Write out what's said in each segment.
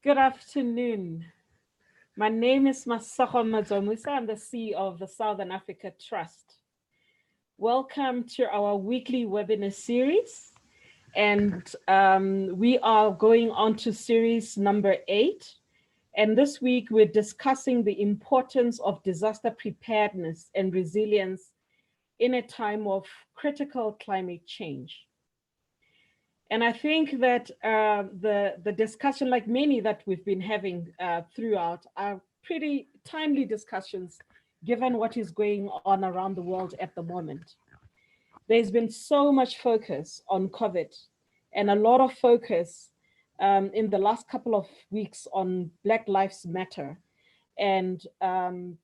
Good afternoon. My name is Madzwamuse. I'm the CEO of the Southern Africa Trust. Welcome to our weekly webinar series. And we are going on to series number 8. And this week we're discussing the importance of disaster preparedness and resilience in a time of critical climate change. And I think that the discussion, like many that we've been having throughout, are pretty timely discussions given what is going on around the world at the moment. There's been so much focus on COVID and a lot of focus in the last couple of weeks on Black Lives Matter and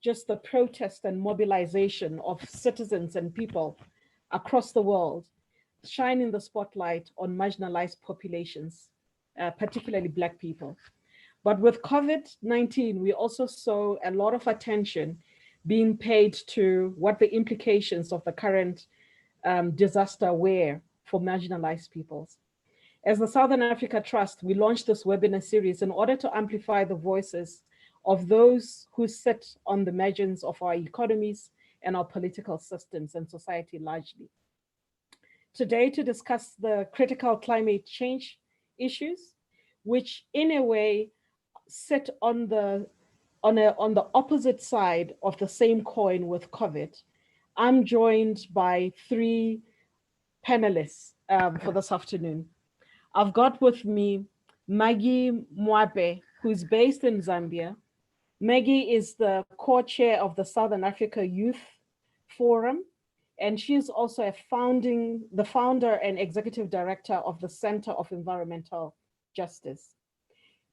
just the protest and mobilization of citizens and people across the world, shining the spotlight on marginalized populations, particularly Black people. But with COVID-19, we also saw a lot of attention being paid to what the implications of the current disaster were for marginalized peoples. As the Southern Africa Trust, we launched this webinar series in order to amplify the voices of those who sit on the margins of our economies and our political systems and society largely. Today to discuss the critical climate change issues, which in a way sit on the opposite side of the same coin with COVID. I'm joined by 3 panelists for this afternoon. I've got with me Maggie Mwape, who's based in Zambia. Maggie is the co-chair of the Southern Africa Youth Forum, and she is also the founder and executive director of the Center of Environmental Justice.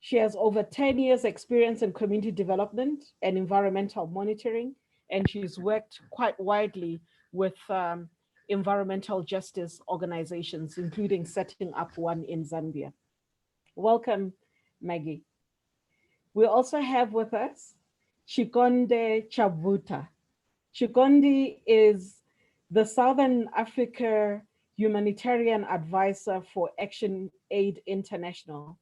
She has over 10 years experience in community development and environmental monitoring, and she's worked quite widely with environmental justice organizations, including setting up one in Zambia. Welcome, Maggie. We also have with us Chikondi Chabvuta. Chikondi is the Southern Africa Humanitarian Advisor for Action Aid International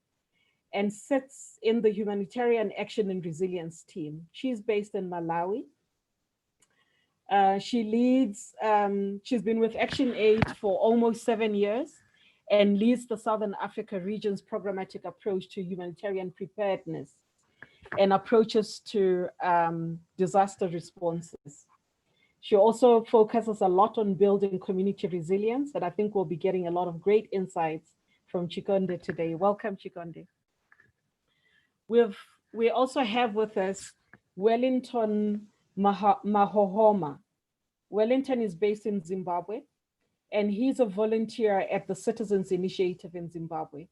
and sits in the Humanitarian Action and Resilience team. She's based in Malawi. She's been with Action Aid for almost 7 years and leads the Southern Africa region's programmatic approach to humanitarian preparedness and approaches to disaster responses. She also focuses a lot on building community resilience, and I think we'll be getting a lot of great insights from Chikondi today. Welcome, Chikondi. We also have with us Wellington Mahohoma. Wellington is based in Zimbabwe, and he's a volunteer at the Citizens Initiative in Zimbabwe.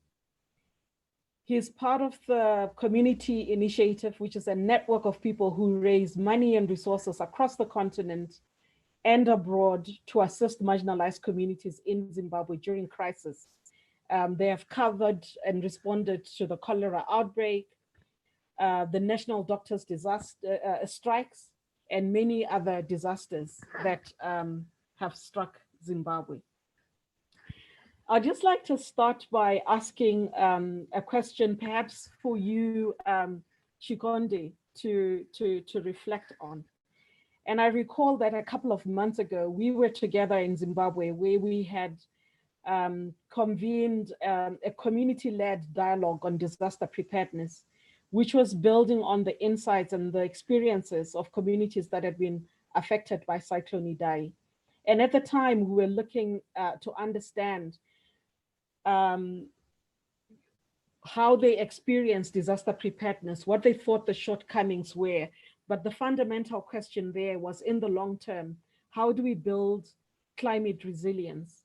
He's part of the Community Initiative, which is a network of people who raise money and resources across the continent and abroad to assist marginalized communities in Zimbabwe during crisis. They have covered and responded to the cholera outbreak, the national doctors' disaster strikes, and many other disasters that have struck Zimbabwe. I'd just like to start by asking a question, perhaps for you, Chikondi, to reflect on. And I recall that a couple of months ago, we were together in Zimbabwe where we had convened a community-led dialogue on disaster preparedness, which was building on the insights and the experiences of communities that had been affected by Cyclone Idai. And at the time, we were looking to understand how they experienced disaster preparedness, what they thought the shortcomings were. But the fundamental question there was, in the long term, how do we build climate resilience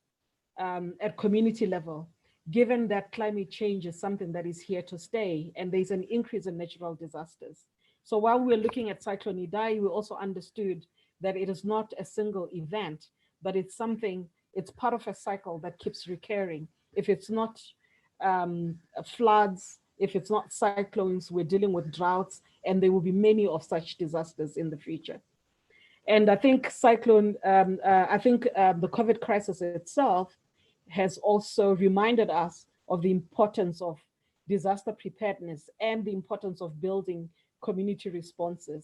at community level, given that climate change is something that is here to stay and there's an increase in natural disasters. So while we were looking at Cyclone Idai, we also understood that it is not a single event, but it's part of a cycle that keeps recurring. If it's not floods, if it's not cyclones, we're dealing with droughts, and there will be many of such disasters in the future. And I think the COVID crisis itself has also reminded us of the importance of disaster preparedness and the importance of building community responses.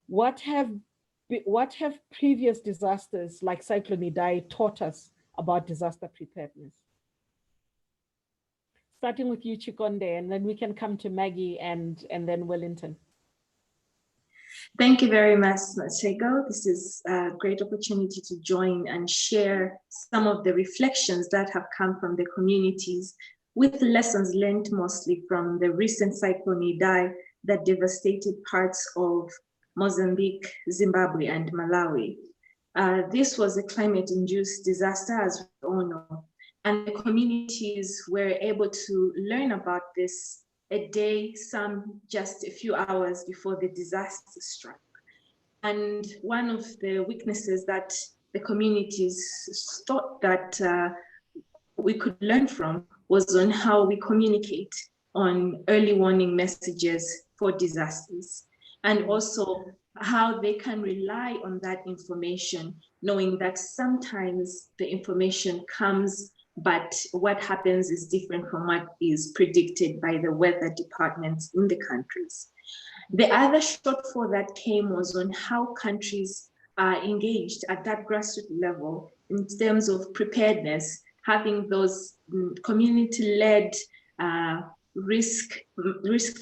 What have previous disasters like Cyclone Idai taught us about disaster preparedness? Starting with you, Chikondi, and then we can come to Maggie and then Wellington. Thank you very much, Masego. This is a great opportunity to join and share some of the reflections that have come from the communities, with lessons learned mostly from the recent Cyclone Idai that devastated parts of Mozambique, Zimbabwe, and Malawi. This was a climate-induced disaster, as we all know, and the communities were able to learn about this a day, some just a few hours before the disaster struck. And one of the weaknesses that the communities thought that we could learn from was on how we communicate on early warning messages for disasters, and also how they can rely on that information, knowing that sometimes the information comes, but what happens is different from what is predicted by the weather departments in the countries. The other shortfall that came was on how countries are engaged at that grassroots level in terms of preparedness, having those community-led risk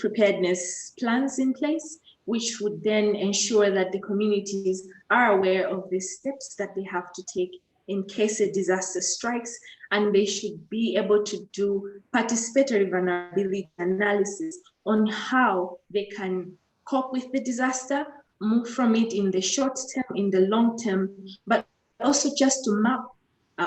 preparedness plans in place, which would then ensure that the communities are aware of the steps that they have to take in case a disaster strikes, and they should be able to do participatory vulnerability analysis on how they can cope with the disaster, move from it in the short term, in the long term, but also just to map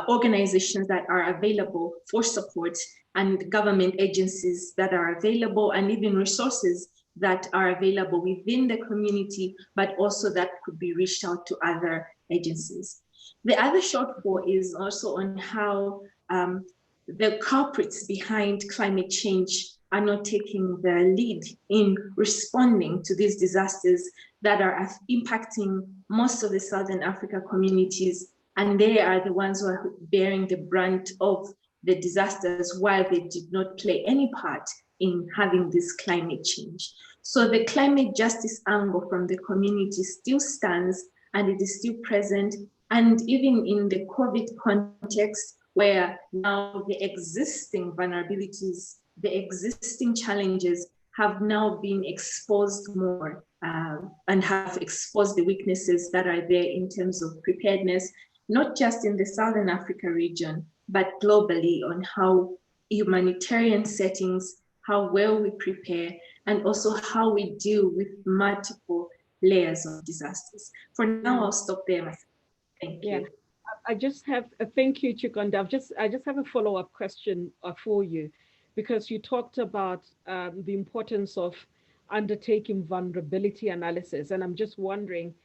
organizations that are available for support and government agencies that are available, and even resources that are available within the community, but also that could be reached out to other agencies. The other shortfall is also on how the culprits behind climate change are not taking the lead in responding to these disasters that are impacting most of the Southern Africa communities, and they are the ones who are bearing the brunt of the disasters while they did not play any part in having this climate change. So the climate justice angle from the community still stands, and it is still present. And even in the COVID context, where now the existing vulnerabilities, the existing challenges have now been exposed more and have exposed the weaknesses that are there in terms of preparedness, not just in the Southern Africa region, but globally, on how humanitarian settings, how well we prepare, and also how we deal with multiple layers of disasters. For now, I'll stop there. Thank you. I just have thank you, Chikondi. I just have a follow-up question for you, because you talked about the importance of undertaking vulnerability analysis, and I'm just wondering,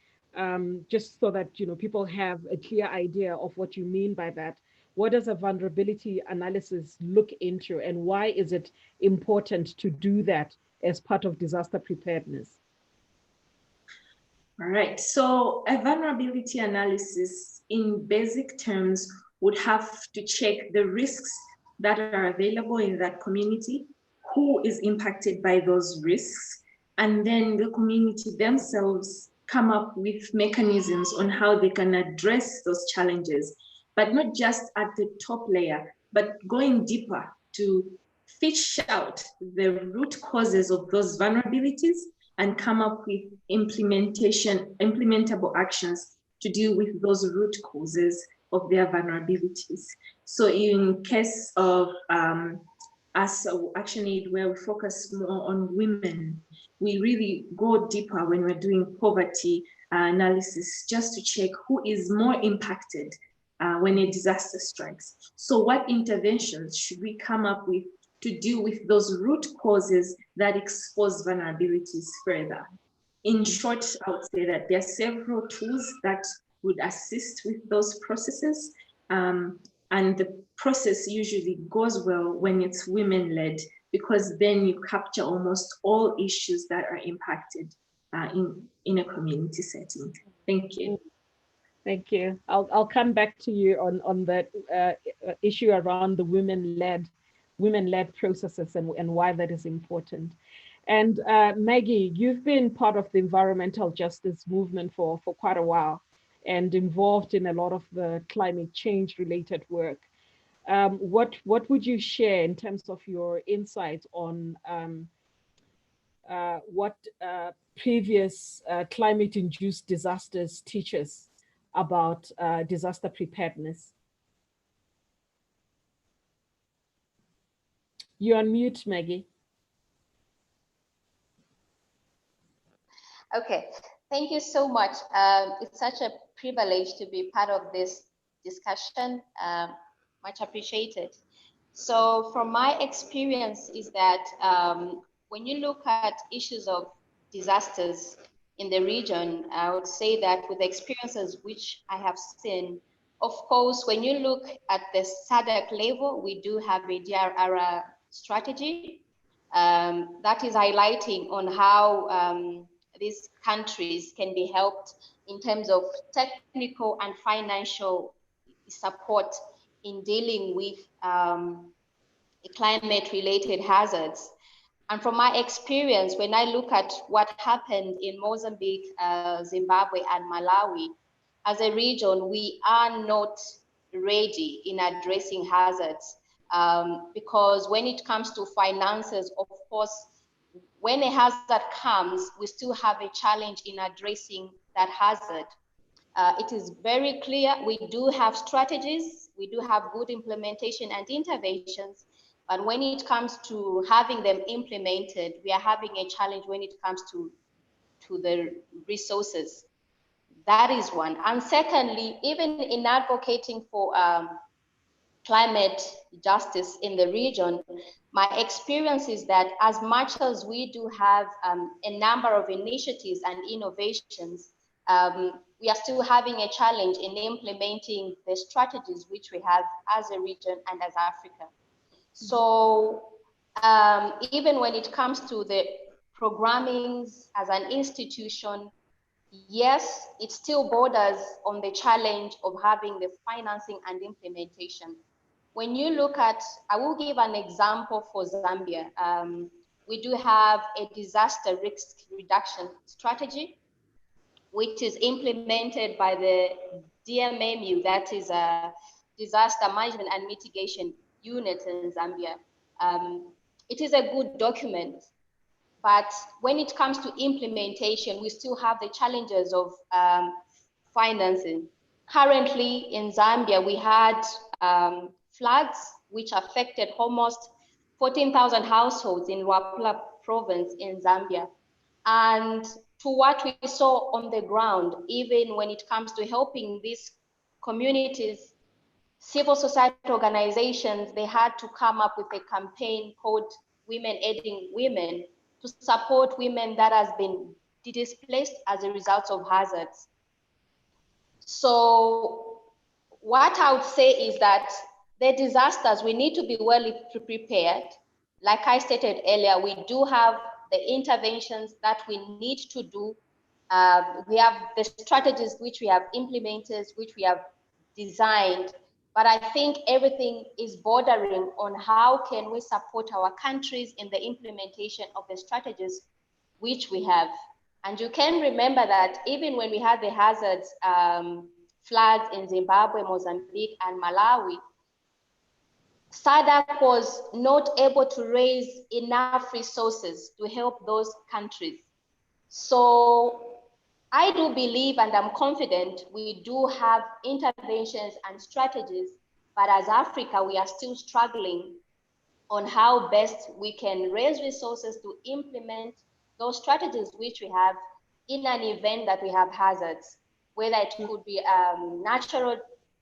just so that people have a clear idea of what you mean by that. What does a vulnerability analysis look into, and why is it important to do that as part of disaster preparedness? All right, so a vulnerability analysis in basic terms would have to check the risks that are available in that community, who is impacted by those risks, and then the community themselves come up with mechanisms on how they can address those challenges, but not just at the top layer, but going deeper to fish out the root causes of those vulnerabilities and come up with implementable actions to deal with those root causes of their vulnerabilities. So in case of us ActionAid, where we focus more on women, we really go deeper when we're doing poverty analysis, just to check who is more impacted when a disaster strikes. So what interventions should we come up with to deal with those root causes that expose vulnerabilities further? In short, I would say that there are several tools that would assist with those processes. And the process usually goes well when it's women-led, because then you capture almost all issues that are impacted in a community setting. Thank you. Thank you. I'll come back to you on that issue around the women-led women-led processes and why that is important. And Maggie, you've been part of the environmental justice movement for quite a while and involved in a lot of the climate change related work. What would you share in terms of your insights on what previous climate-induced disasters teach us about disaster preparedness? You're on mute, Maggie. Okay, thank you so much. It's such a privilege to be part of this discussion. Much appreciated. So from my experience is that when you look at issues of disasters in the region, I would say that with the experiences which I have seen, of course, when you look at the SADC level, we do have a DRR strategy that is highlighting on how these countries can be helped in terms of technical and financial support in dealing with climate-related hazards. And from my experience, when I look at what happened in Mozambique, Zimbabwe, and Malawi, as a region, we are not ready in addressing hazards because when it comes to finances, of course, when a hazard comes, we still have a challenge in addressing that hazard. It is very clear we do have strategies, we do have good implementation and interventions, but when it comes to having them implemented, we are having a challenge when it comes to the resources. That is one. And secondly, even in advocating for climate justice in the region, my experience is that as much as we do have a number of initiatives and innovations, we are still having a challenge in implementing the strategies which we have as a region and as Africa. So even when it comes to the programmings as an institution, yes, it still borders on the challenge of having the financing and implementation. When you look at, I will give an example for Zambia. We do have a disaster risk reduction strategy, which is implemented by the DMMU, that is a Disaster Management and Mitigation Unit in Zambia. It is a good document, but when it comes to implementation, we still have the challenges of financing. Currently in Zambia, we had floods which affected almost 14,000 households in Mwape province in Zambia. And to what we saw on the ground, even when it comes to helping these communities, civil society organizations, they had to come up with a campaign called Women Aiding Women to support women that has been displaced as a result of hazards. So what I would say is that the disasters, we need to be well prepared. Like I stated earlier, we do have the interventions that we need to do. We have the strategies which we have implemented, which we have designed, but I think everything is bordering on how can we support our countries in the implementation of the strategies which we have. And you can remember that even when we had the hazards, floods in Zimbabwe, Mozambique, and Malawi, SADC was not able to raise enough resources to help those countries. So I do believe, and I'm confident, we do have interventions and strategies, but as Africa, we are still struggling on how best we can raise resources to implement those strategies which we have in an event that we have hazards, whether it could be natural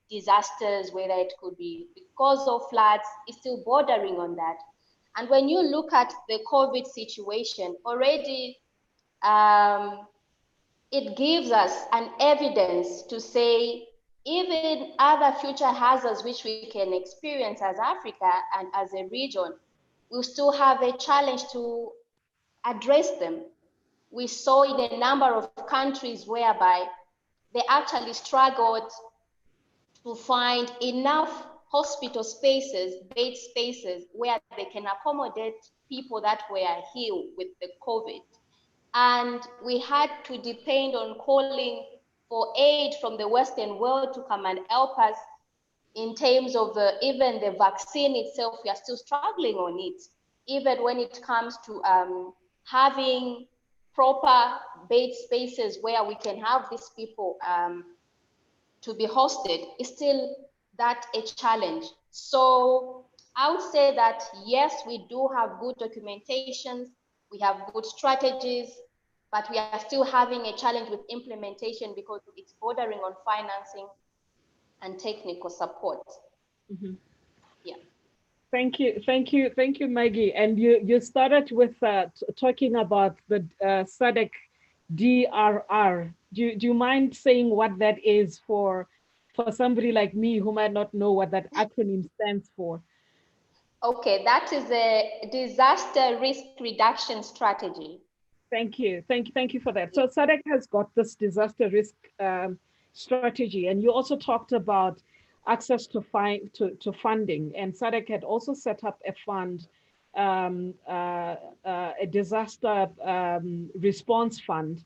disasters, whether it could be because of floods, it's still bordering on that. And when you look at the COVID situation, already it gives us an evidence to say even other future hazards which we can experience as Africa and as a region, we still have a challenge to address them. We saw in a number of countries whereby they actually struggled to find enough hospital spaces, bed spaces, where they can accommodate people that were ill with the COVID. And we had to depend on calling for aid from the Western world to come and help us in terms of even the vaccine itself. We are still struggling on it. Even when it comes to having proper bed spaces where we can have these people to be hosted, is still that a challenge. So I would say that yes, we do have good documentations, we have good strategies, but we are still having a challenge with implementation because it's bordering on financing and technical support. Mm-hmm. Yeah. Thank you, Maggie. And you started with talking about the SADC DRR. Do you mind saying what that is for somebody like me who might not know what that acronym stands for? Okay, that is a disaster risk reduction strategy. Thank you for that. So SADC has got this disaster risk strategy, and you also talked about access to funding. And SADC had also set up a fund, a disaster response fund.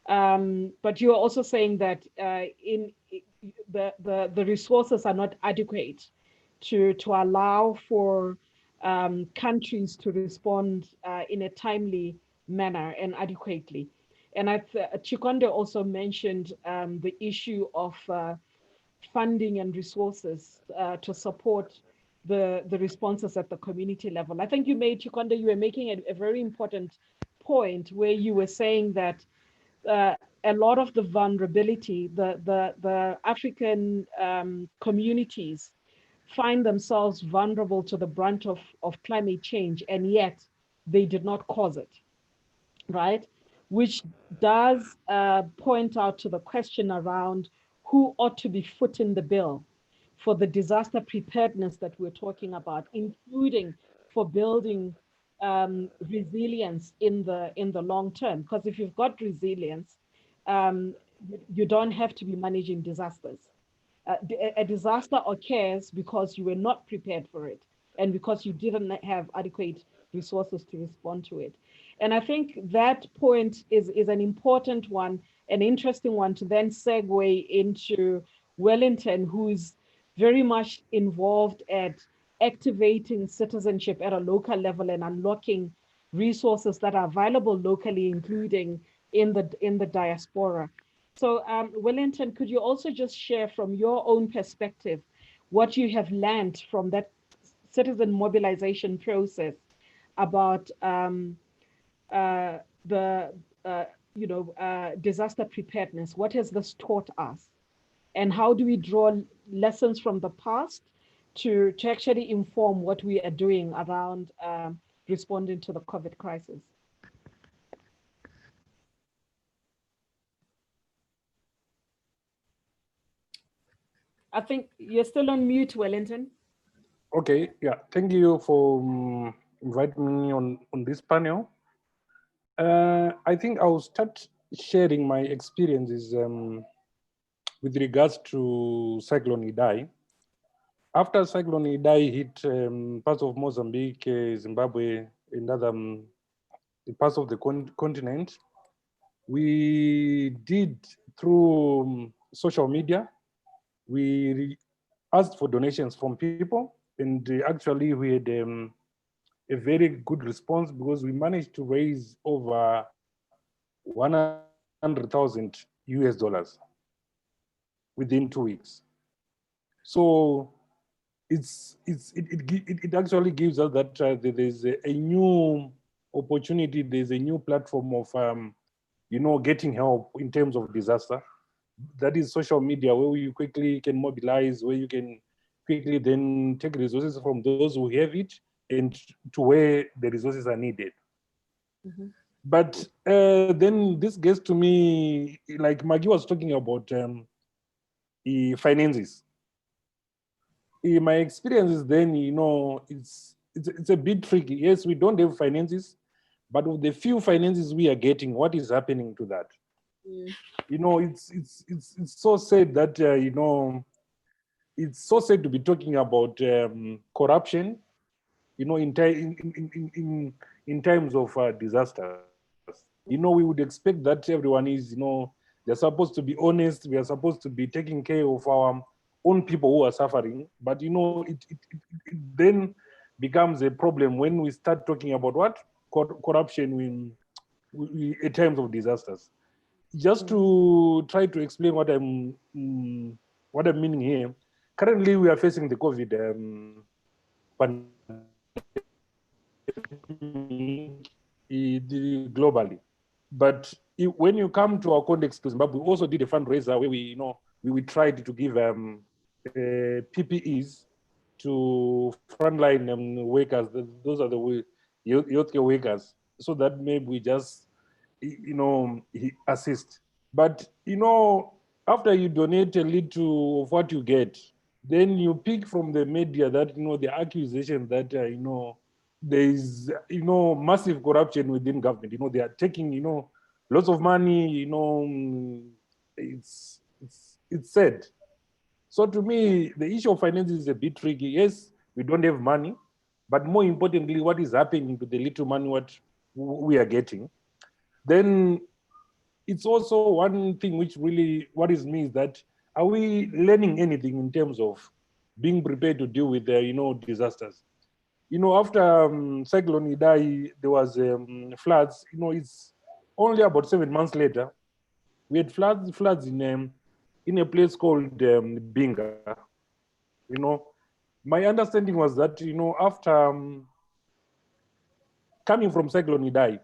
But you are also saying that the resources are not adequate to allow for countries to respond in a timely manner and adequately. And Chikondi also mentioned the issue of funding and resources to support the responses at the community level. I think Chikondi, you were making a very important point where you were saying that a lot of the vulnerability, the African communities find themselves vulnerable to the brunt of climate change, and yet they did not cause it, right? Which does point out to the question around who ought to be footing the bill for the disaster preparedness that we're talking about, including for building resilience in the long term. Because if you've got resilience, you don't have to be managing disasters. A disaster occurs because you were not prepared for it and because you didn't have adequate resources to respond to it. And I think that point is an important one, an interesting one to then segue into Wellington, who's very much involved at activating citizenship at a local level and unlocking resources that are available locally, including in the diaspora. So Wellington, could you also just share from your own perspective what you have learned from that citizen mobilization process about disaster preparedness? What has this taught us? And how do we draw lessons from the past to actually inform what we are doing around responding to the COVID crisis? I think you're still on mute, Wellington. Okay, yeah, thank you for inviting me on this panel. I think I'll start sharing my experiences with regards to Cyclone Idai. After Cyclone Idai hit parts of Mozambique, Zimbabwe, and other parts of the continent, we did through social media, we asked for donations from people, and actually we had a very good response because we managed to raise over 100,000 US dollars within 2 weeks. So it actually gives us that there's a new opportunity, there's a new platform of getting help in terms of disaster. That is social media, where you quickly can mobilize, where you can quickly then take resources from those who have it and to where the resources are needed. Mm-hmm. But then this gets to me, like Maggie was talking about finances. In my experiences then, it's a bit tricky. Yes, we don't have finances, but with the few finances we are getting, what is happening to that? It's so sad that it's so sad to be talking about corruption, you know, in times of disasters. You know, we would expect that everyone is, you know, they're supposed to be honest. We are supposed to be taking care of our own people who are suffering. But, you know, it then becomes a problem when we start talking about what? Corruption in times of disasters. Just to try to explain what I'm meaning here. Currently, we are facing the COVID pandemic globally. But when you come to our context to Zimbabwe, we also did a fundraiser where we, you know, we tried to give PPEs to frontline workers. Those are the healthcare workers, so that maybe we just, you know, assist. But, you know, after you donate a little of what you get, then you pick from the media that, you know, the accusation that, you know, there is, you know, massive corruption within government. You know, they are taking, you know, lots of money, you know, it's sad. So to me, the issue of finance is a bit tricky. Yes, we don't have money, but more importantly, what is happening to the little money what we are getting? Then it's also one thing which really worries me is that, are we learning anything in terms of being prepared to deal with the, you know, disasters? You know, after Cyclone Idai, there was floods. You know, it's only about 7 months later, we had floods in a place called Binga. You know, my understanding was that, you know, after coming from Cyclone Idai,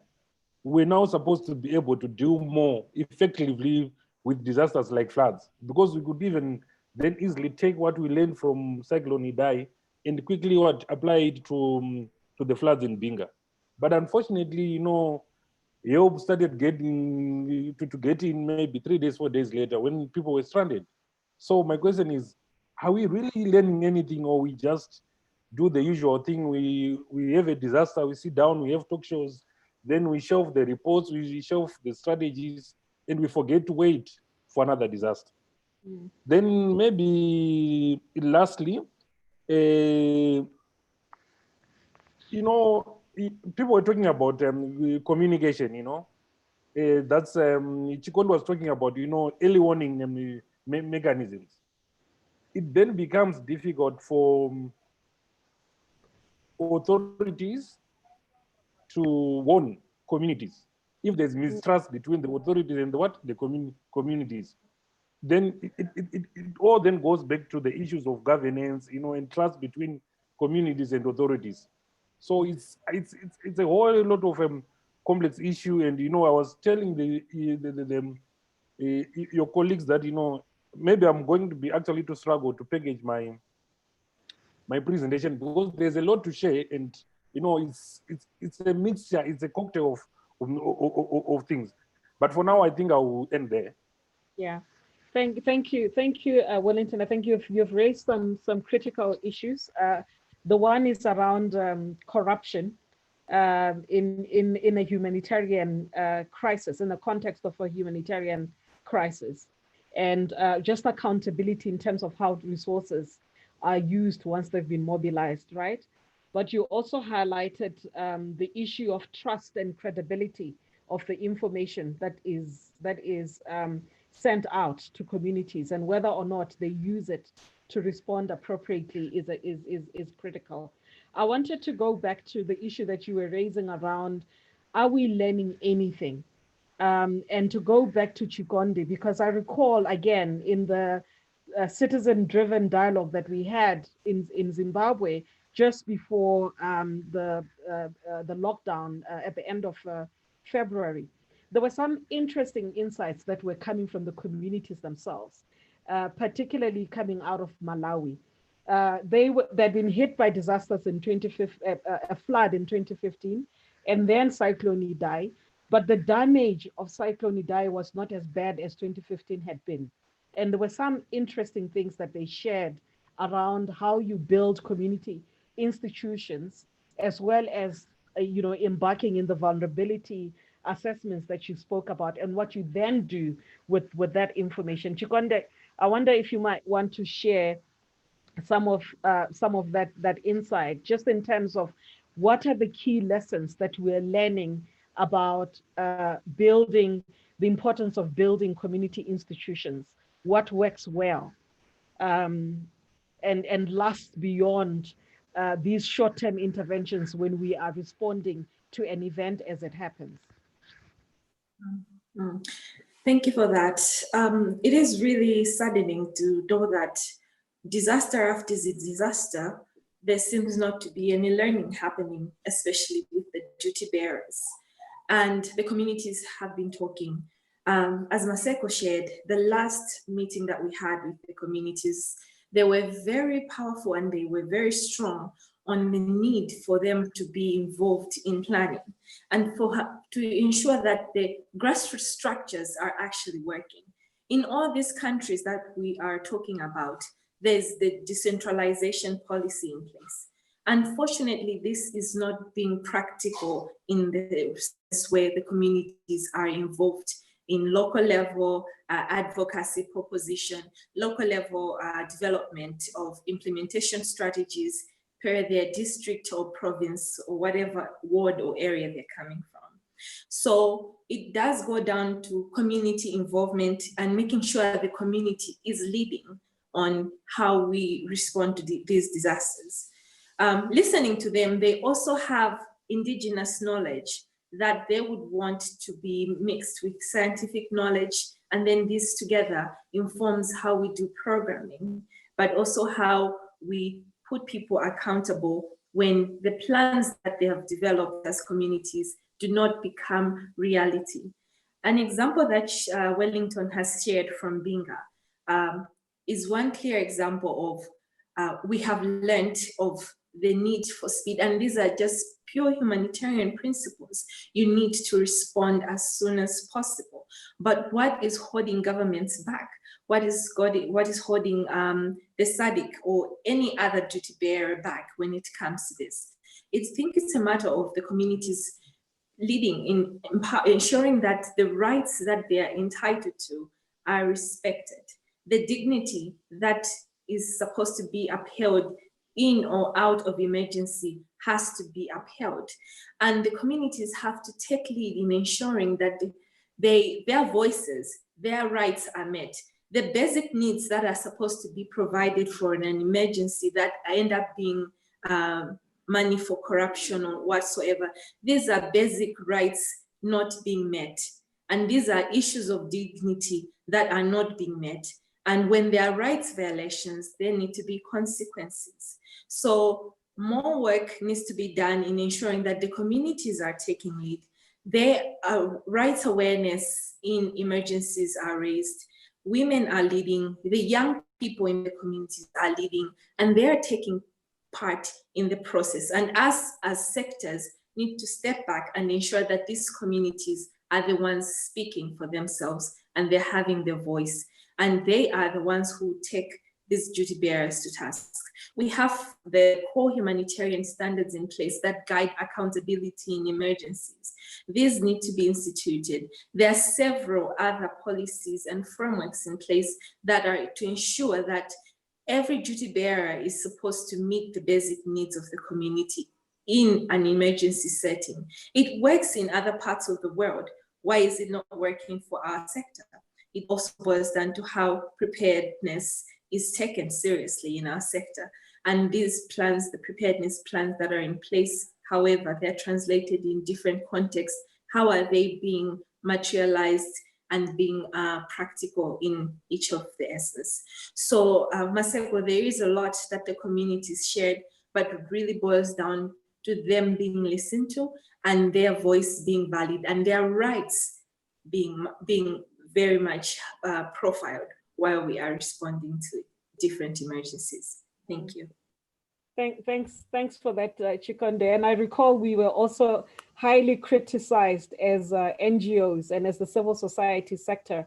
we're now supposed to be able to deal more effectively with disasters like floods, because we could even then easily take what we learned from Cyclone Idai and quickly apply it to the floods in Binga. But unfortunately, you know, help started getting to get in maybe 3 days, 4 days later when people were stranded. So my question is, are we really learning anything, or we just do the usual thing? We have a disaster, we sit down, we have talk shows, then we shelve the reports, we shelve the strategies, and we forget to wait for another disaster. Then maybe lastly, you know, people were talking about communication, you know. That's Chikondi was talking about, you know, early warning mechanisms. It then becomes difficult for authorities to warn communities. If there's mistrust between the authorities and the communities, then it all then goes back to the issues of governance, you know, and trust between communities and authorities. So it's a whole lot of complex issue. And, you know, I was telling your colleagues that, you know, maybe I'm going to be actually to struggle to package my presentation, because there's a lot to share, and, you know, it's a mixture, it's a cocktail of things. But for now, I think I will end there. Yeah. Thank you, Wellington. I think you've raised some critical issues. The one is around corruption in a humanitarian crisis, in the context of a humanitarian crisis, and just accountability in terms of how resources are used once they've been mobilized, right? But you also highlighted the issue of trust and credibility of the information that is sent out to communities, and whether or not they use it to respond appropriately is critical. I wanted to go back to the issue that you were raising around, are we learning anything? And to go back to Chikondi, because I recall, again, in the citizen-driven dialogue that we had in Zimbabwe just before the lockdown at the end of February, there were some interesting insights that were coming from the communities themselves, particularly coming out of Malawi. They'd been hit by disasters in 2015, a flood in 2015, and then Cyclone Idai. But the damage of Cyclone Idai was not as bad as 2015 had been. And there were some interesting things that they shared around how you build community institutions, as well as you know, embarking in the vulnerability assessments that you spoke about, and what you then do with that information. Chikondi, I wonder if you might want to share some of that insight, just in terms of what are the key lessons that we're learning about building, the importance of building community institutions, what works well, and lasts beyond these short-term interventions when we are responding to an event as it happens. Thank you for that. It is really saddening to know that disaster after disaster, there seems not to be any learning happening, especially with the duty bearers. And the communities have been talking. As Masego shared, the last meeting that we had with the communities, they were very powerful and they were very strong on the need for them to be involved in planning and to ensure that the grassroots structures are actually working. In all these countries that we are talking about, there's the decentralization policy in place. Unfortunately, this is not being practical in the way the communities are involved in local level advocacy proposition, local level development of implementation strategies per their district or province or whatever ward or area they're coming from. So it does go down to community involvement and making sure the community is leading on how we respond to these disasters. Listening to them, they also have indigenous knowledge that they would want to be mixed with scientific knowledge, and then this together informs how we do programming, but also how we put people accountable when the plans that they have developed as communities do not become reality. An example that Wellington has shared from Binga is one clear example of we have learned of the need for speed, and these are just pure humanitarian principles. You need to respond as soon as possible. But what is holding governments back? What is holding the SADC or any other duty bearer back when it comes to this? I think it's a matter of the communities leading in ensuring that the rights that they are entitled to are respected. The dignity that is supposed to be upheld in or out of emergency has to be upheld. And the communities have to take lead in ensuring that their voices, their rights are met. The basic needs that are supposed to be provided for in an emergency that end up being money for corruption or whatsoever, these are basic rights not being met. And these are issues of dignity that are not being met. And when there are rights violations, there need to be consequences. So more work needs to be done in ensuring that the communities are taking lead. Their rights awareness in emergencies are raised. Women are leading, the young people in the communities are leading, and they're taking part in the process. And us as sectors need to step back and ensure that these communities are the ones speaking for themselves and they're having their voice. And they are the ones who take these duty bearers to task. We have the core humanitarian standards in place that guide accountability in emergencies. These need to be instituted. There are several other policies and frameworks in place that are to ensure that every duty bearer is supposed to meet the basic needs of the community in an emergency setting. It works in other parts of the world. Why is it not working for our sector? It also boils down to how preparedness is taken seriously in our sector. And these plans, the preparedness plans that are in place, however, they're translated in different contexts. How are they being materialized and being practical in each of the essence? So Masego, there is a lot that the communities shared, but it really boils down to them being listened to and their voice being valid and their rights being very much profiled while we are responding to different emergencies. Thank you. Thanks for that, Chikondi. And I recall we were also highly criticized as NGOs and as the civil society sector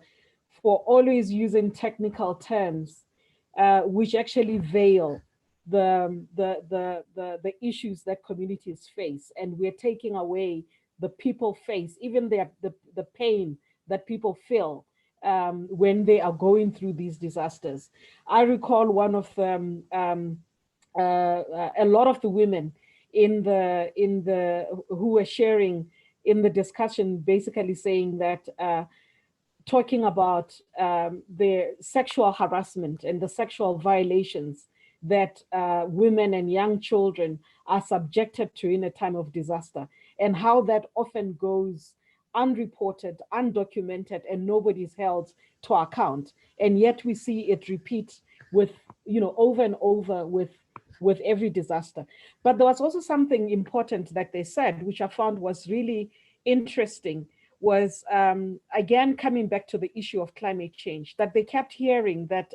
for always using technical terms, which actually veil the issues that communities face. And we're taking away the people face, even the pain that people feel when they are going through these disasters. I recall one of them, a lot of the women who were sharing in the discussion, basically saying that talking about the sexual harassment and the sexual violations that women and young children are subjected to in a time of disaster, and how that often goes unreported, undocumented, and nobody's held to account. And yet we see it repeat with, over and over with every disaster. But there was also something important that they said, which I found was really interesting, was again, coming back to the issue of climate change, that they kept hearing that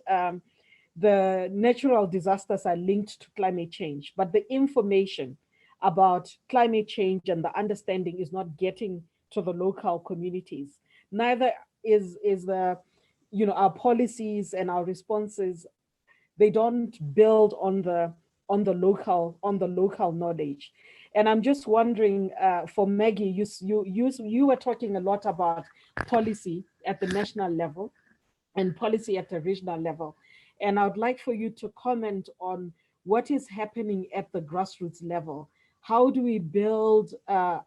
the natural disasters are linked to climate change, but the information about climate change and the understanding is not getting to the local communities. Neither is the, our policies and our responses, they don't build on the local knowledge. And I'm just wondering, for Maggie, you were talking a lot about policy at the national level and policy at the regional level. And I would like for you to comment on what is happening at the grassroots level. How do we build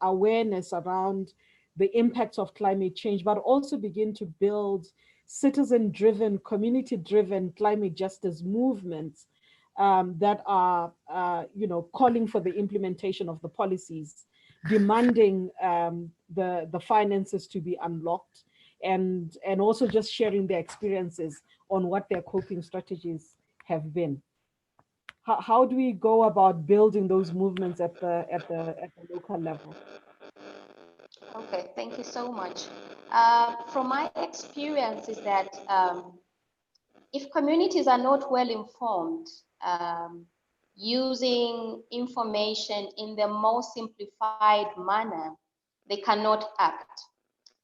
awareness around the impacts of climate change, but also begin to build citizen-driven, community-driven climate justice movements that are, calling for the implementation of the policies, demanding the finances to be unlocked, and also just sharing their experiences on what their coping strategies have been. How do we go about building those movements at the local level? Okay, thank you so much. From my experience is that if communities are not well informed, using information in the most simplified manner, they cannot act.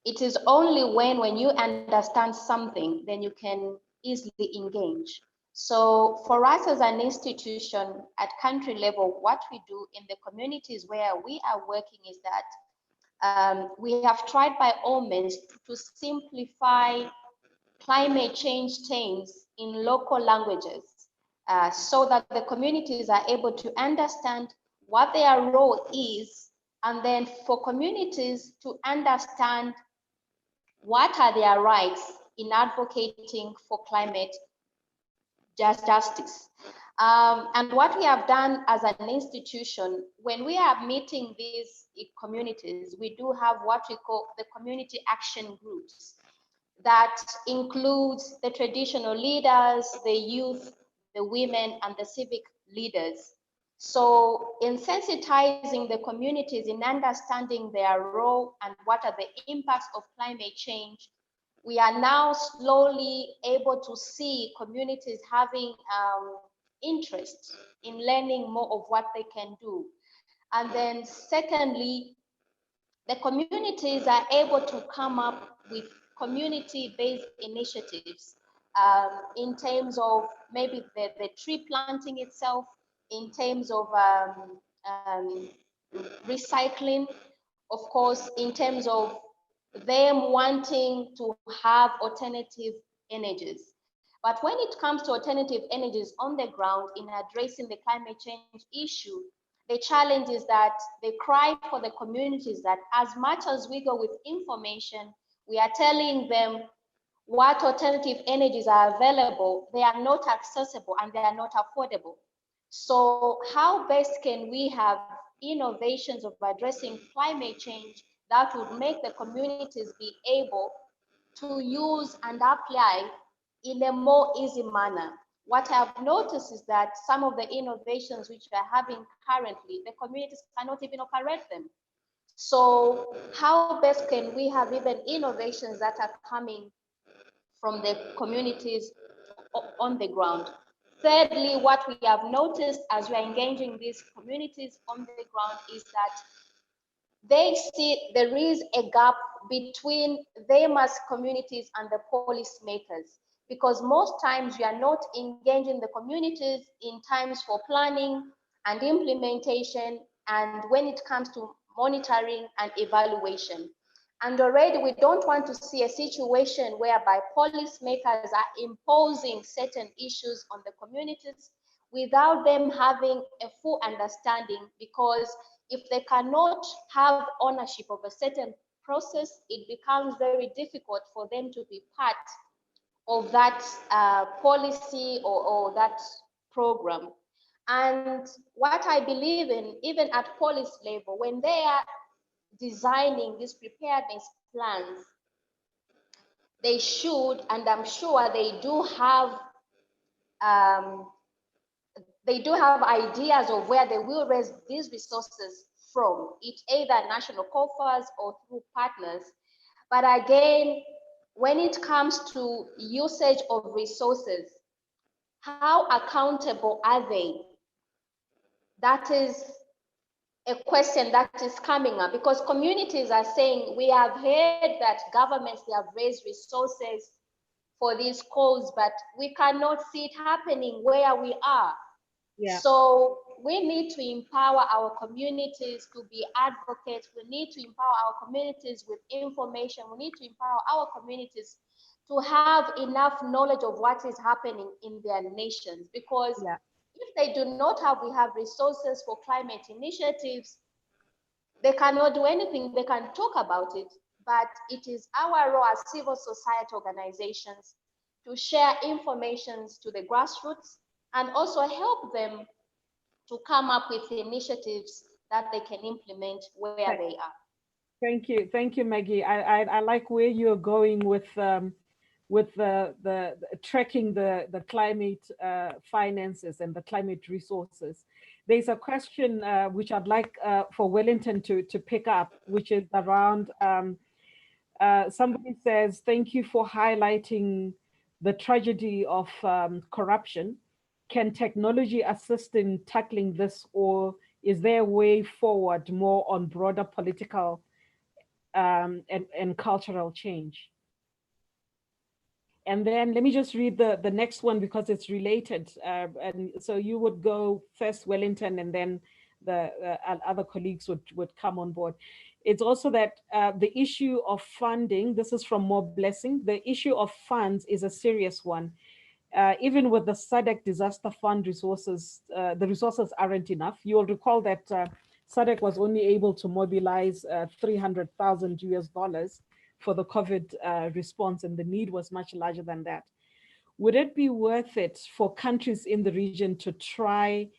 It is only when you understand something, then you can easily engage. So for us as an institution at country level, what we do in the communities where we are working is that we have tried by all means to simplify climate change terms in local languages so that the communities are able to understand what their role is, and then for communities to understand what are their rights in advocating for climate justice. And what we have done as an institution, when we are meeting these communities, we do have what we call the community action groups that includes the traditional leaders, the youth, the women, and the civic leaders. So in sensitizing the communities in understanding their role and what are the impacts of climate change, we are now slowly able to see communities having interest in learning more of what they can do. And then secondly, the communities are able to come up with community-based initiatives in terms of maybe the tree planting itself, in terms of recycling, of course, in terms of them wanting to have alternative energies. But when it comes to alternative energies on the ground in addressing the climate change issue, the challenge is that they cry for the communities that as much as we go with information, we are telling them what alternative energies are available, they are not accessible and they are not affordable. So how best can we have innovations of addressing climate change that would make the communities be able to use and apply in a more easy manner? What I've noticed is that some of the innovations which we're having currently, the communities cannot even operate them. So how best can we have even innovations that are coming from the communities on the ground? Thirdly, what we have noticed as we are engaging these communities on the ground is that they see there is a gap between them as communities and the policymakers, because most times we are not engaging the communities in times for planning and implementation, and when it comes to monitoring and evaluation. And already we don't want to see a situation whereby policymakers are imposing certain issues on the communities without them having a full understanding, because if they cannot have ownership of a certain process, it becomes very difficult for them to be part of that policy or that program. And what I believe in, even at policy level, when they are designing these preparedness plans, they should, and I'm sure they do have ideas of where they will raise these resources from, either national coffers or through partners. But again, when it comes to usage of resources, how accountable are they? That is a question that is coming up, because communities are saying, we have heard that governments, they have raised resources for these calls, but we cannot see it happening where we are. Yeah. So we need to empower our communities to be advocates. We need to empower our communities with information. We need to empower our communities to have enough knowledge of what is happening in their nations, because if they do not have, we have resources for climate initiatives, they cannot do anything. They can talk about it, but it is our role as civil society organizations to share information to the grassroots and also help them to come up with initiatives that they can implement where they are. Thank you, Maggie. I like where you're going with the tracking the climate finances and the climate resources. There's a question which I'd like for Wellington to pick up, which is around, somebody says, thank you for highlighting the tragedy of corruption. Can technology assist in tackling this, or is there a way forward more on broader political and cultural change? And then let me just read the next one because it's related. And so you would go first, Wellington, and then the other colleagues would come on board. It's also that the issue of funding, this is from More Blessing, the issue of funds is a serious one. Even with the SADC Disaster Fund resources, the resources aren't enough. You'll recall that SADC was only able to mobilize $300,000 for the COVID response, and the need was much larger than that. Would it be worth it for countries in the region to try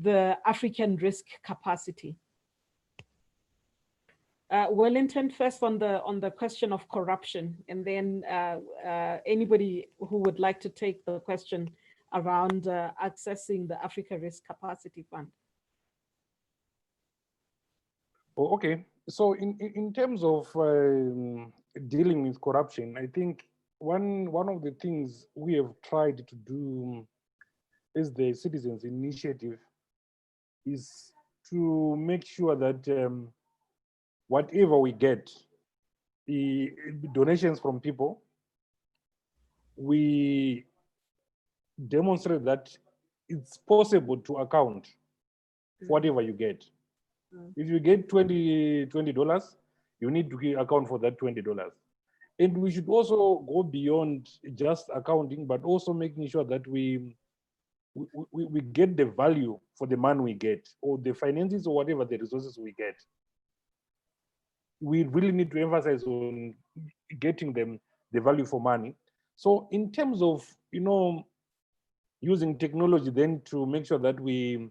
the African risk capacity? Wellington, first on the question of corruption, and then anybody who would like to take the question around accessing the Africa Risk Capacity Fund. Oh, okay. So in terms of dealing with corruption, I think one of the things we have tried to do as the Citizens Initiative is to make sure that whatever we get, the donations from people, we demonstrate that it's possible to account for whatever you get. If you get $20, you need to account for that $20. And we should also go beyond just accounting, but also making sure that we get the value for the money we get, or the finances, or whatever the resources we get. We really need to emphasize on getting them the value for money. So in terms of, using technology then to make sure that we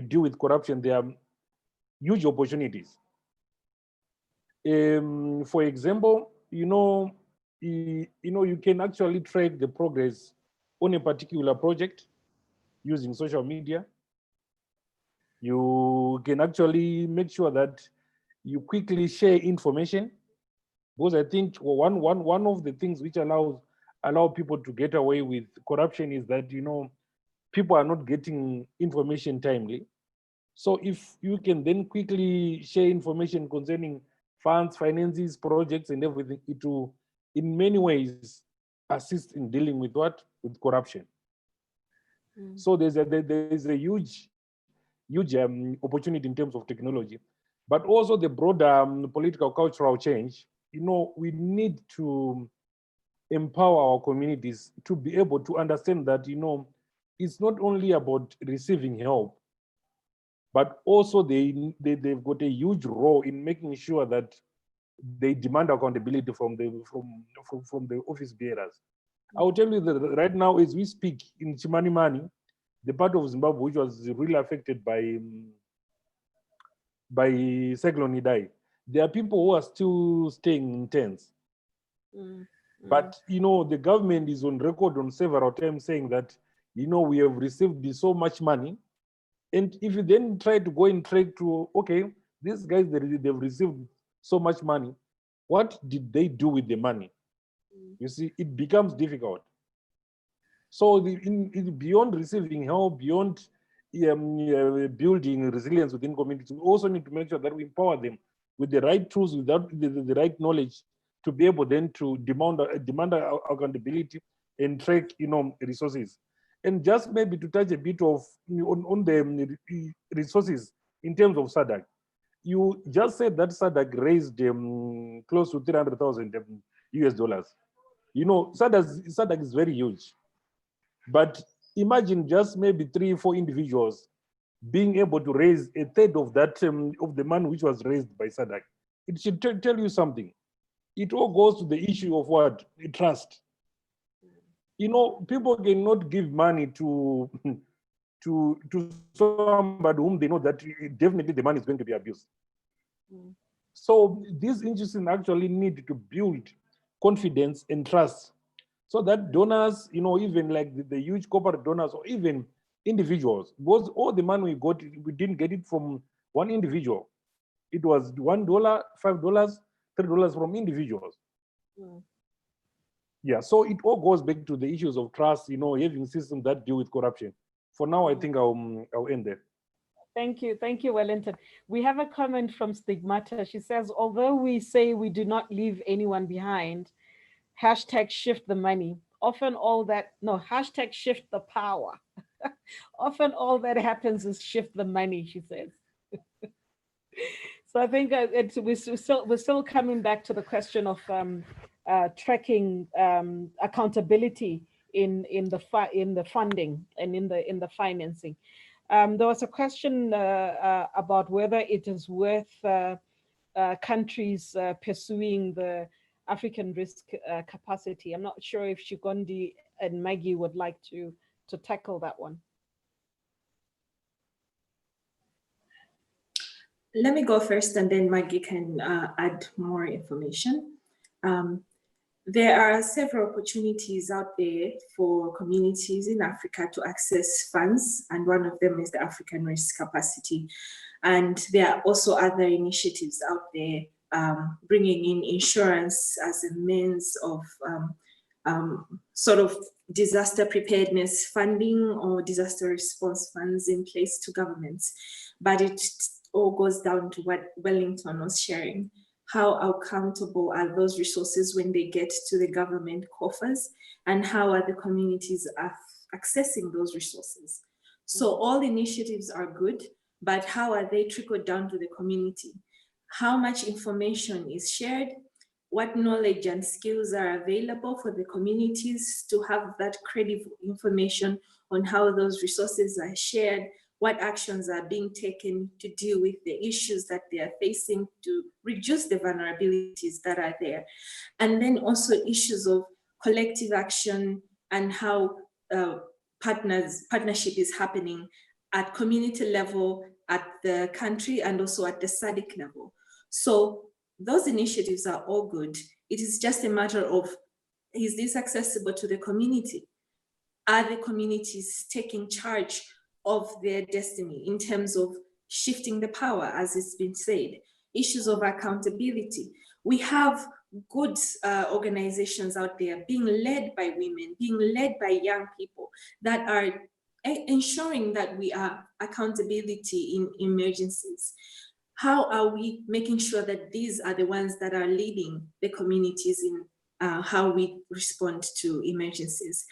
deal with corruption, there are huge opportunities. For example, you can actually track the progress on a particular project using social media. You can actually make sure that you quickly share information, because I think one of the things which allow people to get away with corruption is that people are not getting information timely. So if you can then quickly share information concerning funds, finances, projects, and everything, it will in many ways assist in dealing with with corruption. So there's a huge opportunity in terms of technology. but also the broader political cultural change. You know, we need to empower our communities to be able to understand that, you know, it's not only about receiving help, but also they've got a huge role in making sure that they demand accountability from the office bearers. I will tell you that right now, as we speak, in Chimanimani, the part of Zimbabwe which was really affected by Cyclone Idai, there are people who are still staying in tents. But, you know, the government is on record on several times saying that, you know, we have received so much money. And if you then try to go and track to, okay, these guys, they've received so much money, what did they do with the money? You see, it becomes difficult. So beyond receiving help, beyond building resilience within communities, we also need to make sure that we empower them with the right tools, with the right knowledge, to be able then to demand accountability and track, you know, resources. And just maybe to touch a bit of on the resources in terms of SADC. You just said that SADC raised close to 300,000 US dollars. You know, SADC is very huge. But imagine just maybe 3 or 4 individuals being able to raise a third of that of the money which was raised by SADC. It should tell you something. It all goes to the issue of what? Trust. You know, people cannot give money to somebody whom they know that definitely the money is going to be abused. So these institutions actually need to build confidence and trust, so that donors, you know, even like the huge corporate donors or even individuals, because all the money we got, we didn't get it from one individual. It was $1, $5, $3 from individuals. Yeah, so it all goes back to the issues of trust, you know, having systems that deal with corruption. For now, I think I'll end there. Thank you, Wellington. We have a comment from Stigmata. She says, although we say we do not leave anyone behind, hashtag shift the money. Often all that, no, hashtag shift the power. Often all that happens is shift the money, she says. So I think we're still coming back to the question of tracking accountability in the funding and in the financing. There was a question about whether it is worth countries pursuing the African risk capacity. I'm not sure if Chikondi and Maggie would like to tackle that one. Let me go first, and then Maggie can add more information. There are several opportunities out there for communities in Africa to access funds, and one of them is the African risk capacity. And there are also other initiatives out there bringing in insurance as a means of sort of disaster preparedness funding or disaster response funds in place to governments. But it all goes down to what Wellington was sharing. How accountable are those resources when they get to the government coffers, and how are the communities accessing those resources? So all initiatives are good, but how are they trickled down to the community? How much information is shared? What knowledge and skills are available for the communities to have that credible information on how those resources are shared? What actions are being taken to deal with the issues that they are facing to reduce the vulnerabilities that are there? And then also issues of collective action and how partnership is happening at community level, at the country, and also at the SADC level. So those initiatives are all good. It is just a matter of, is this accessible to the community? Are the communities taking charge of their destiny in terms of shifting the power, as it's been said? Issues of accountability. We have good organizations out there being led by women, being led by young people that are ensuring that we are accountability in emergencies. How are we making sure that these are the ones that are leading the communities in how we respond to emergencies?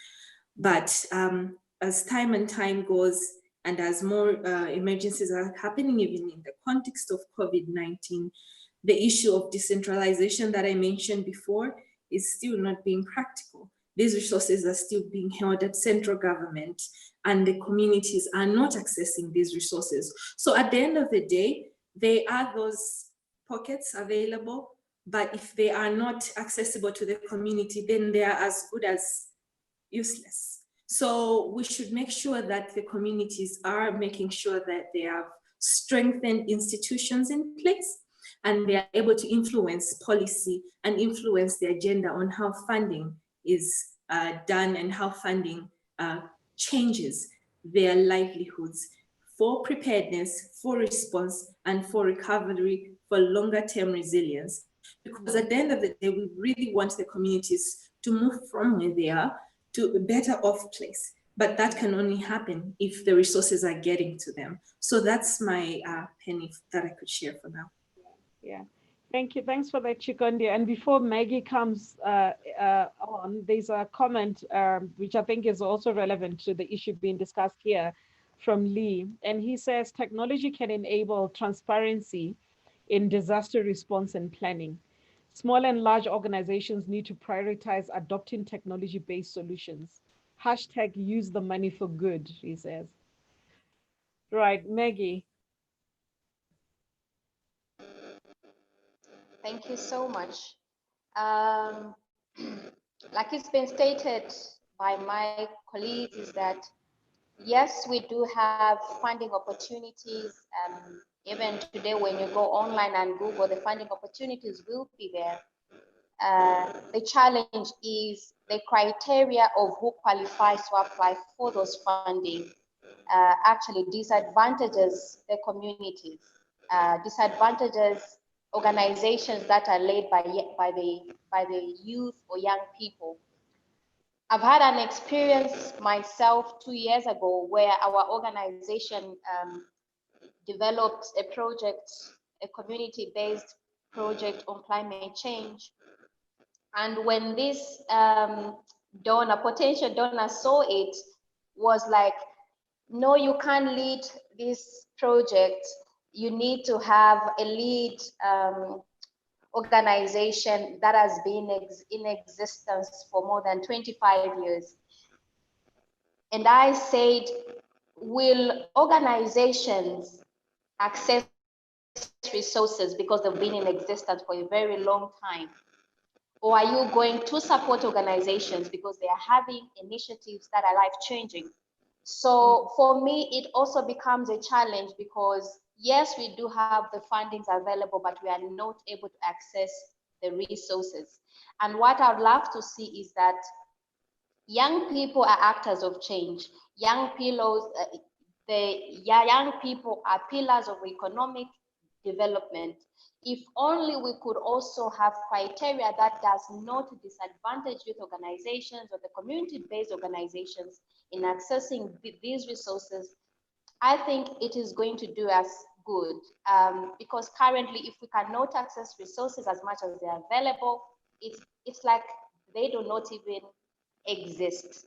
But as time and time goes, And as more emergencies are happening, even in the context of COVID-19, the issue of decentralization that I mentioned before is still not being practical. These resources are still being held at central government, and the communities are not accessing these resources. So at the end of the day, there are those pockets available, but if they are not accessible to the community, then they are as good as useless. So we should make sure that the communities are making sure that they have strengthened institutions in place, and they are able to influence policy and influence the agenda on how funding is done and how funding changes their livelihoods for preparedness, for response, and for recovery, for longer term resilience. Because at the end of the day, we really want the communities to move from where they are to a better off place. But that can only happen if the resources are getting to them. So that's my penny that I could share for now. Yeah, thank you. Thanks for that, Chikondi. And before Maggie comes on, there's a comment which I think is also relevant to the issue being discussed here from Lee. And he says, technology can enable transparency in disaster response and planning. Small and large organizations need to prioritize adopting technology-based solutions. Hashtag use the money for good, he says. Right, Maggie. Thank you so much. Like it's been stated by my colleagues, is that yes, we do have funding opportunities. Even today, when you go online and Google, the funding opportunities will be there. The challenge is the criteria of who qualifies to apply for those funding actually disadvantages the communities, disadvantages organizations that are led by the youth or young people. I've had an experience myself 2 years ago where our organization developed a project, a community-based project on climate change. And when this potential donor saw it, was like, no, you can't lead this project. You need to have a lead organization that has been in existence for more than 25 years. And I said, will organizations access resources because they've been in existence for a very long time? Or are you going to support organizations because they are having initiatives that are life-changing? So for me, it also becomes a challenge because yes, we do have the fundings available, but we are not able to access the resources. And what I'd love to see is that young people are actors of change. Young people are pillars of economic development. If only we could also have criteria that does not disadvantage youth organizations or the community-based organizations in accessing these resources, I think it is going to do us good. Because currently, if we cannot access resources as much as they are available, it's like they do not even exist.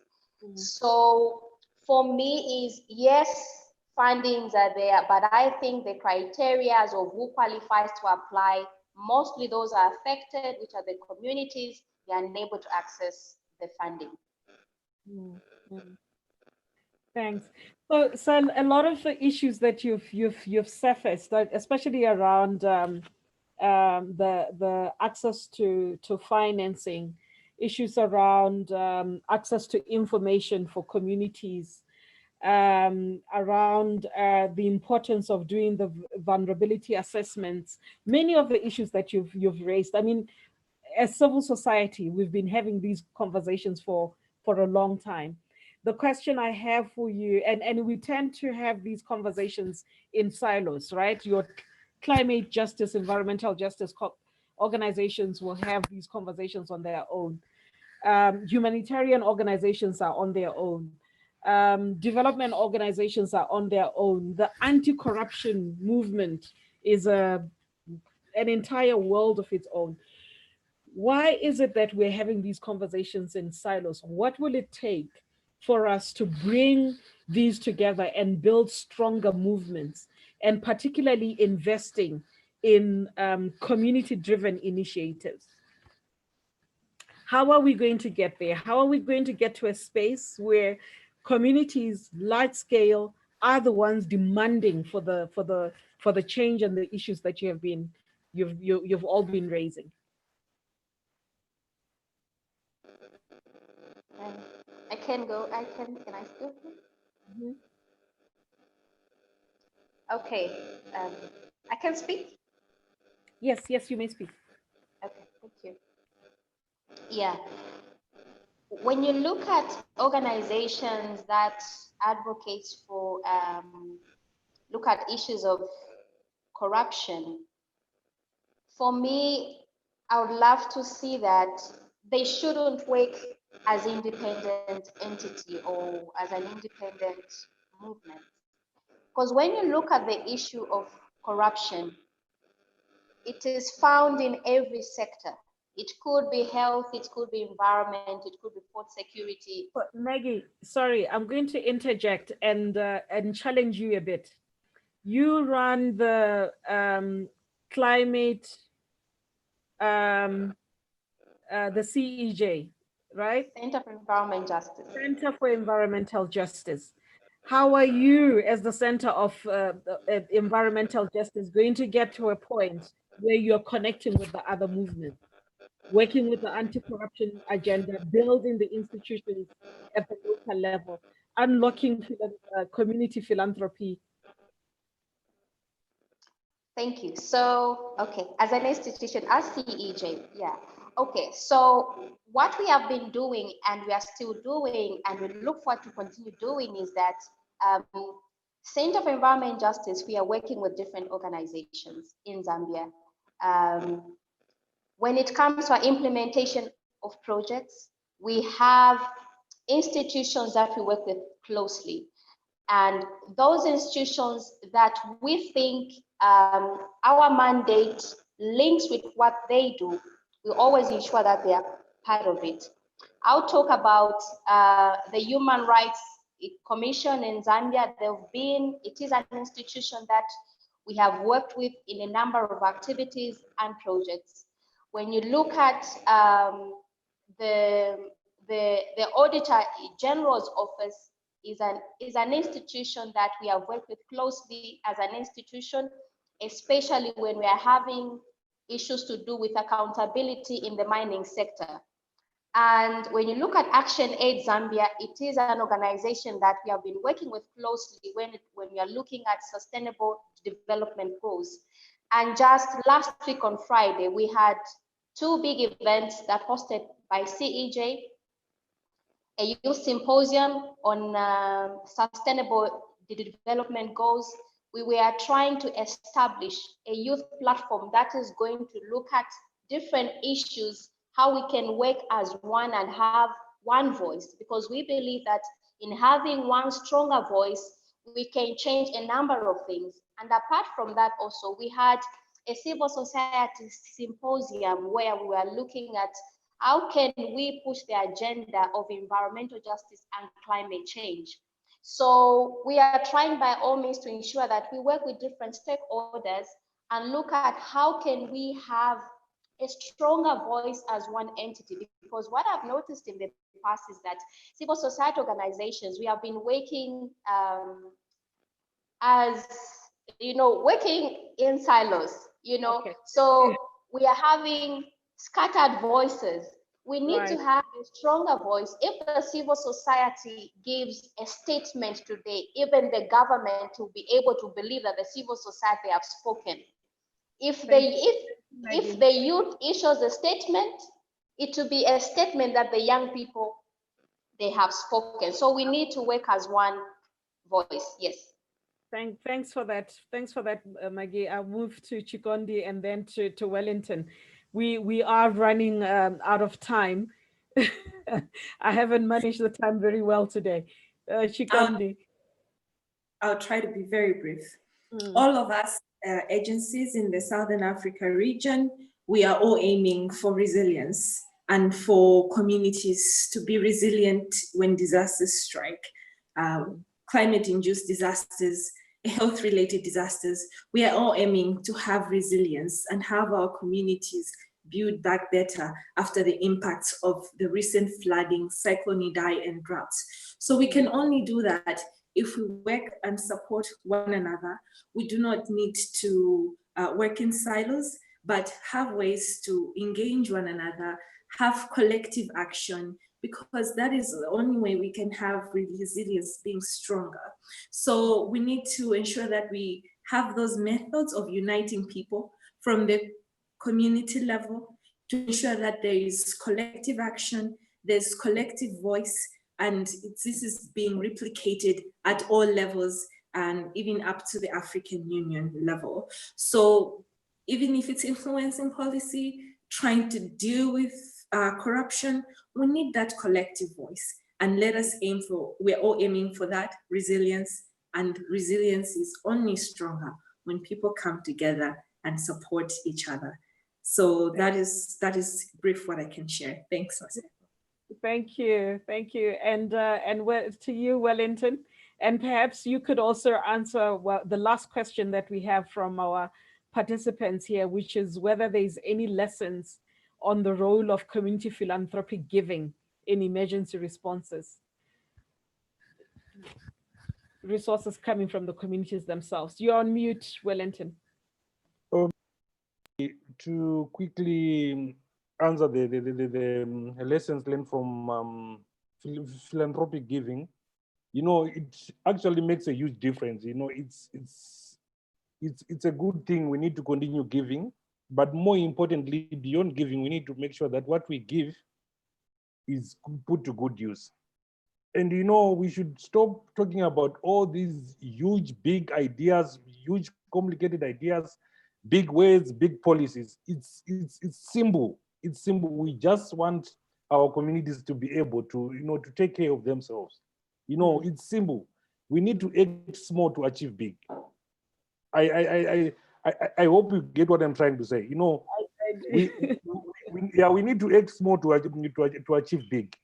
So for me is, yes, fundings are there, but I think the criteria of who qualifies to apply, mostly those are affected, which are the communities, they are unable to access the funding. Thanks. So a lot of the issues that you've surfaced, especially around the access to financing, issues around access to information for communities, around the importance of doing the vulnerability assessments, many of the issues that you've raised. I mean, as civil society, we've been having these conversations for a long time. The question I have for you, and we tend to have these conversations in silos, right? Your climate justice, environmental justice organizations will have these conversations on their own. Humanitarian organizations are on their own. Development organizations are on their own. The anti-corruption movement is an entire world of its own. Why is it that we're having these conversations in silos? What will it take for us to bring these together and build stronger movements, and particularly investing in community-driven initiatives. How are we going to get there? How are we going to get to a space where communities, large scale, are the ones demanding for the change and the issues that you've all been raising? Can I still? Mm-hmm. Okay, I can speak? Yes, you may speak. Okay, thank you. Yeah, when you look at organizations that advocate for, look at issues of corruption, for me, I would love to see that they shouldn't work as independent entity or as an independent movement. Because when you look at the issue of corruption, it is found in every sector. It could be health, it could be environment, it could be food security. But Maggie, sorry, I'm going to interject and challenge you a bit. You run the climate, the CEJ, right? Center for Environment Justice. Center for Environmental Justice. How are you, as the Center of Environmental Justice, going to get to a point where you're connecting with the other movements, working with the anti-corruption agenda, building the institutions at the local level, unlocking community philanthropy? Thank you. So, okay, as an institution, as CEJ, yeah. Okay, so what we have been doing and we are still doing and we look forward to continue doing is that Center for Environment Justice, we are working with different organizations in Zambia. When it comes to our implementation of projects, we have institutions that we work with closely. And those institutions that we think our mandate links with what they do, we always ensure that they are part of it. I'll talk about the Human Rights Commission in Zambia. It is an institution that we have worked with in a number of activities and projects. When you look at the Auditor General's Office, is an institution that we have worked with closely as an institution, especially when we are having issues to do with accountability in the mining sector. And when you look at Action Aid Zambia, it is an organization that we have been working with closely when we are looking at sustainable development goals. And just last week on Friday, we had two big events that hosted by CEJ, a youth symposium on sustainable development goals. We were trying to establish a youth platform that is going to look at different issues, how we can work as one and have one voice, because we believe that in having one stronger voice, we can change a number of things. And apart from that also, we had a civil society symposium where we were looking at how can we push the agenda of environmental justice and climate change. So we are trying by all means to ensure that we work with different stakeholders and look at how can we have a stronger voice as one entity. Because what I've noticed in the past is that civil society organizations, we have been working working in silos, Okay. So we are having scattered voices. We need to have a stronger voice. If the civil society gives a statement today, even the government will be able to believe that the civil society have spoken. If the youth issues a statement, it will be a statement that the young people, they have spoken. So we need to work as one voice. Yes. Thanks for that. Thanks for that, Maggie. I'll move to Chikondi and then to Wellington. We are running out of time. I haven't managed the time very well today. Chikondi. I'll try to be very brief. All of us agencies in the Southern Africa region, we are all aiming for resilience. and for communities to be resilient when disasters strike, climate-induced disasters, health-related disasters. We are all aiming to have resilience and have our communities build back better after the impacts of the recent flooding, Cyclone Idai, and droughts. So we can only do that if we work and support one another. We do not need to work in silos, but have ways to engage one another, have collective action, because that is the only way we can have resilience being stronger. So we need to ensure that we have those methods of uniting people from the community level to ensure that there is collective action, there's collective voice, and this is being replicated at all levels and even up to the African Union level. So even if it's influencing policy, trying to deal with corruption, we need that collective voice. And let us aim for, we're all aiming for that resilience, and resilience is only stronger when people come together and support each other. So that is brief what I can share. Thanks, Masego. Thank you, and to you, Wellington, and perhaps you could also answer the last question that we have from our participants here, which is whether there's any lessons on the role of community philanthropic giving in emergency responses. Resources coming from the communities themselves. You're on mute, Wellington. To quickly answer the lessons learned from philanthropic giving, it actually makes a huge difference. It's a good thing. We need to continue giving, but more importantly, beyond giving, we need to make sure that what we give is put to good use. And we should stop talking about all these huge, big ideas, huge, complicated ideas, big words, big policies. It's simple. It's simple. We just want our communities to be able to, to take care of themselves. It's simple. We need to act small to achieve big. I hope you get what I'm trying to say. We need to act small to achieve big.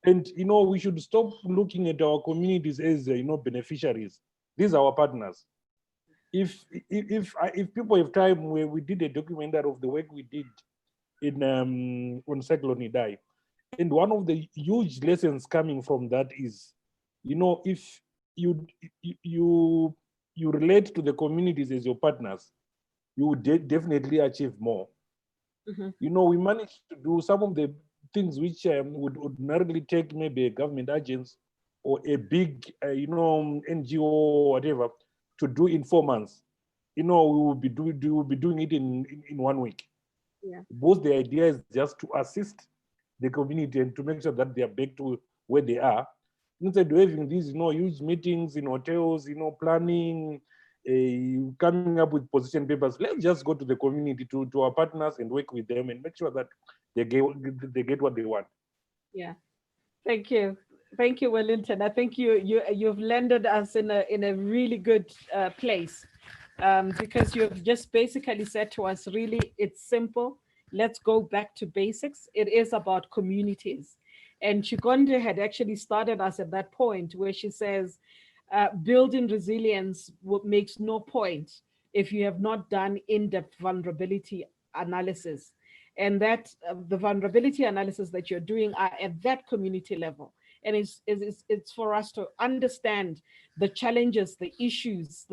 And we should stop looking at our communities as beneficiaries. These are our partners. If people have time, where we did a documentary of the work we did in on Cyclone Idai, and one of the huge lessons coming from that is, if you relate to the communities as your partners, you would definitely achieve more. Mm-hmm. We managed to do some of the things which would ordinarily take maybe a government agency or a big, NGO or whatever to do in 4 months. We will be doing it in 1 week. Yeah. Both the idea is just to assist the community and to make sure that they are back to where they are. Instead of having these, huge meetings in hotels, planning, coming up with position papers, let's just go to the community, to our partners, and work with them and make sure that they get what they want. Yeah, thank you, Wellington. I think you've landed us in a really good place, because you've just basically said to us, really, it's simple. Let's go back to basics. It is about communities. And Chikondi had actually started us at that point where she says, building resilience makes no point if you have not done in-depth vulnerability analysis. And that the vulnerability analysis that you're doing are at that community level. And it's for us to understand the challenges, the issues,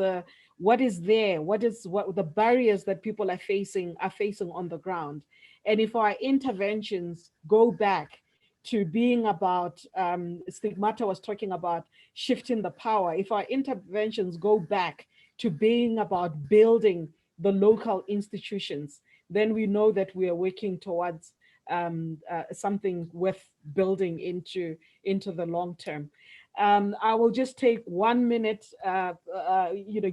what is there, what the barriers that people are facing on the ground. And if our interventions go back to being about, Stigmata was talking about shifting the power. If our interventions go back to being about building the local institutions, then we know that we are working towards something worth building into the long term. I will just take 1 minute,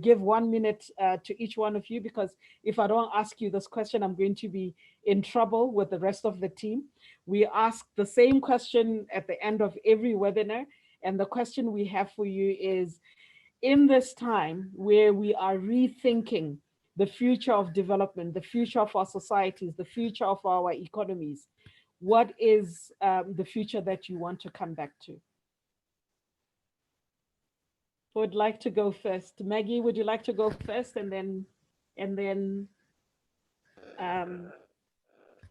give 1 minute to each one of you, because if I don't ask you this question, I'm going to be in trouble with the rest of the team. We ask the same question at the end of every webinar. And the question we have for you is, in this time where we are rethinking the future of development, the future of our societies, the future of our economies, what is the future that you want to come back to? Who would like to go first? Maggie, would you like to go first, and then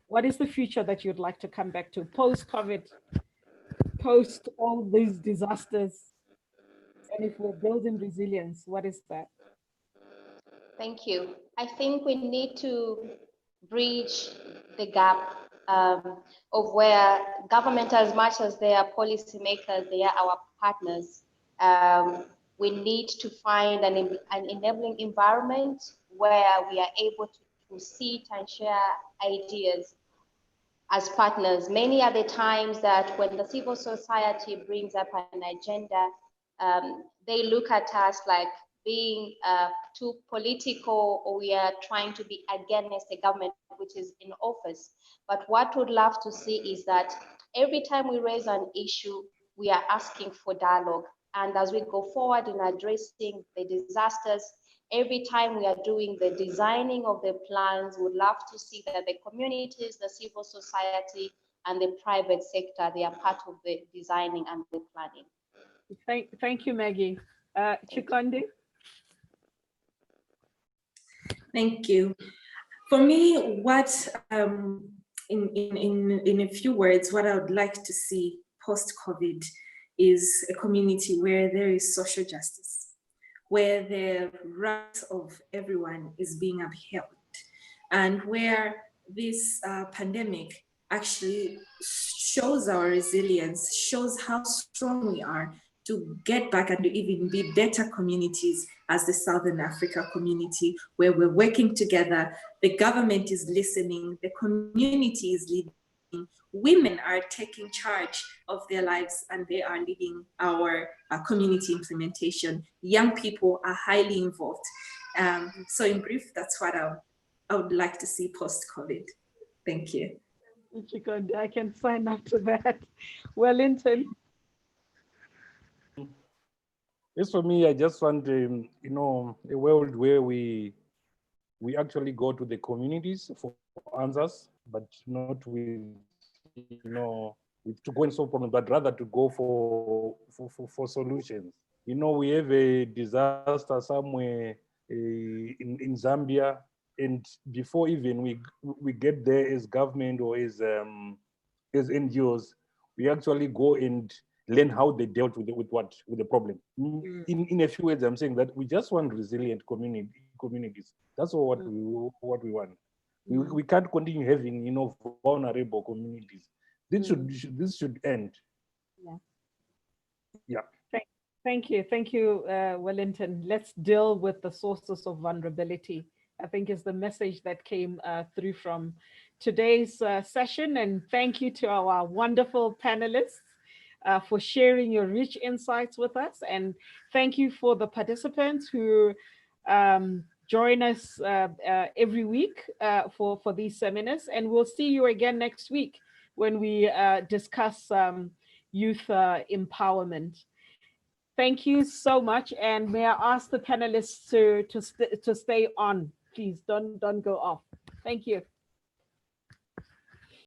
what is the future that you'd like to come back to post-COVID, post all these disasters? And if we're building resilience, what is that? Thank you. I think we need to bridge the gap of where government, as much as they are policymakers, they are our partners. We need to find an enabling environment where we are able to sit and share ideas as partners. Many are the times that when the civil society brings up an agenda, they look at us like being too political, or we are trying to be against the government which is in office. But what we'd love to see is that every time we raise an issue, we are asking for dialogue. And as we go forward in addressing the disasters, every time we are doing the designing of the plans, we'd love to see that the communities, the civil society, and the private sector, they are part of the designing and the planning. Thank you, Maggie. Chikondi? Thank you. For me, what in a few words, what I would like to see post-COVID is a community where there is social justice, where the rights of everyone is being upheld, and where this pandemic actually shows our resilience, shows how strong we are to get back and to even be better communities as the Southern Africa community, where we're working together, the government is listening, the community is leading, women are taking charge of their lives and they are leading our community implementation. Young people are highly involved. So in brief, that's what I would like to see post-COVID. Thank you. Chikondi, I can sign up to that. Wellington? As for me, I just want, you know, a world where we actually go to the communities for answers, but not with, you know, to go and solve problems, but rather to go for solutions. You know, we have a disaster somewhere in Zambia, and before even we get there as government or as NGOs, we actually go and learn how they dealt with the problem. In a few words, I'm saying that we just want resilient communities. That's all what we want. We can't continue having, you know, vulnerable communities. This should end. Yeah. Thank you, Wellington. Let's deal with the sources of vulnerability, I think, is the message that came through from today's session. And thank you to our wonderful panelists for sharing your rich insights with us. And thank you for the participants who join us every week for these seminars. And we'll see you again next week when we discuss youth empowerment. Thank you so much. And may I ask the panelists to stay on, please don't go off. Thank you.